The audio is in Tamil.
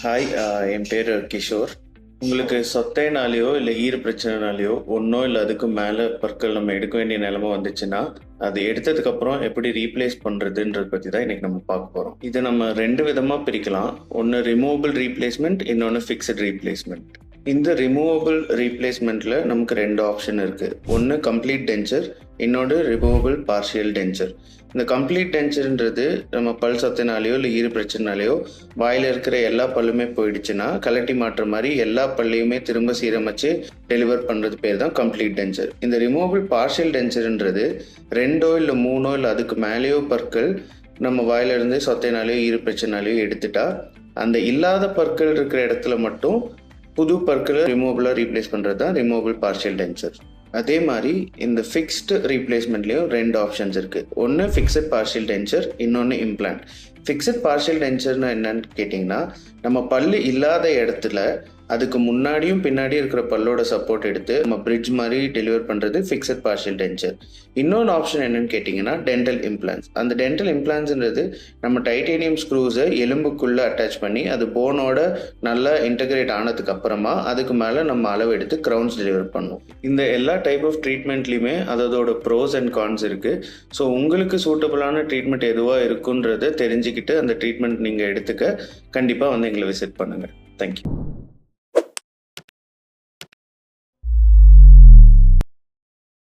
ஹாய், என் பேர் கிஷோர். உங்களுக்கு சொத்தைனாலேயோ இல்லை ஈர பிரச்சனைனாலேயோ ஒன்றோ இல்லை அதுக்கு மேலே பற்கள் நம்ம எடுக்க வேண்டிய நிலைமை வந்துச்சுன்னா அது எடுத்ததுக்கப்புறம் எப்படி ரீப்ளேஸ் பண்ணுறதுன்றத பற்றி தான் இன்றைக்கி நம்ம பார்க்க போகிறோம். இதை நம்ம ரெண்டு விதமாக பிரிக்கலாம். ஒன்று ரிமூவபிள் ரீப்ளேஸ்மெண்ட், இன்னொன்று ஃபிக்ஸட் ரீப்ளேஸ்மெண்ட். இந்த ரிமூவபிள் ரீப்ளேஸ்மெண்ட்டில் நமக்கு ரெண்டு ஆப்ஷன் இருக்குது. ஒன்று கம்ப்ளீட் டென்ச்சர், இன்னொன்று ரிமூவபிள் பார்ஷியல் டென்ச்சர். இந்த கம்ப்ளீட் டென்ச்சர்ன்றது நம்ம பல் சத்தினாலேயோ இல்லை ஈர பிரச்சனைனாலேயோ வாயில் இருக்கிற எல்லா பல்லுமே போயிடுச்சுன்னா கலட்டி மாற்ற மாதிரி எல்லா பல்லையுமே திரும்ப சீரமைச்சு டெலிவர் பண்ணுறது பேர் தான் கம்ப்ளீட் டென்ச்சர். இந்த ரிமூவபிள் பார்ஷியல் டென்ச்சர்ன்றது ரெண்டோ இல்லை மூணோ இல்லை அதுக்கு மேலேயோ பற்கள் நம்ம வாயிலிருந்து சொத்தைனாலேயோ ஈர பிரச்சனைனாலேயோ எடுத்துட்டா அந்த இல்லாத பற்கள் இருக்கிற இடத்துல மட்டும் புது பற்களை ரிமூவபிளாக ரீப்ளேஸ் பண்ணுறது தான் ரிமூவபிள் பார்ஷியல் டென்ச்சர். அதே மாதிரி இந்த ஃபிக்ஸ்டு ரீப்ளேஸ்மெண்ட்லேயும் ரெண்டு ஆப்ஷன்ஸ் இருக்குது. ஒன்று ஃபிக்ஸட் பார்ஷியல் டென்ச்சர், இன்னொன்று இம்ப்ளான்ட். ஃபிக்ஸட் பார்ஷியல் டென்ச்சர்னா என்னன்னு கேட்டிங்கன்னா, நம்ம பல்லு இல்லாத இடத்துல அதுக்கு முன்னாடியும் பின்னாடியும் இருக்கிற பல்லோட சப்போர்ட் எடுத்து நம்ம பிரிட்ஜ் மாதிரி டெலிவர் பண்ணுறது ஃபிக்ஸட் பார்ஷியல் டென்ச்சர். இன்னொன்று ஆப்ஷன் என்னன்னு கேட்டிங்கன்னா டென்டல் இம்ப்ளான்ஸ். அந்த டென்டல் இம்ப்ளான்ஸ்ன்றது நம்ம டைட்டேனியம் ஸ்க்ரூஸை எலும்புக்குள்ளே அட்டாச் பண்ணி அது போனோட நல்லா இன்டகிரேட் ஆனதுக்கு அப்புறமா அதுக்கு மேலே நம்ம அளவு எடுத்து க்ரௌன்ஸ் டெலிவர் பண்ணும். இந்த எல்லா டைப் ஆஃப் ட்ரீட்மெண்ட்லையுமே அதோட ப்ரோஸ் அண்ட் கான்ஸ் இருக்குது. ஸோ உங்களுக்கு சூட்டபுளான ட்ரீட்மெண்ட் எதுவாக இருக்குன்றதை தெரிஞ்சுக்கிட்டு அந்த ட்ரீட்மெண்ட் நீங்கள் எடுத்துக்க கண்டிப்பாக வந்து எங்களை விசிட் பண்ணுங்கள். தேங்க்யூ.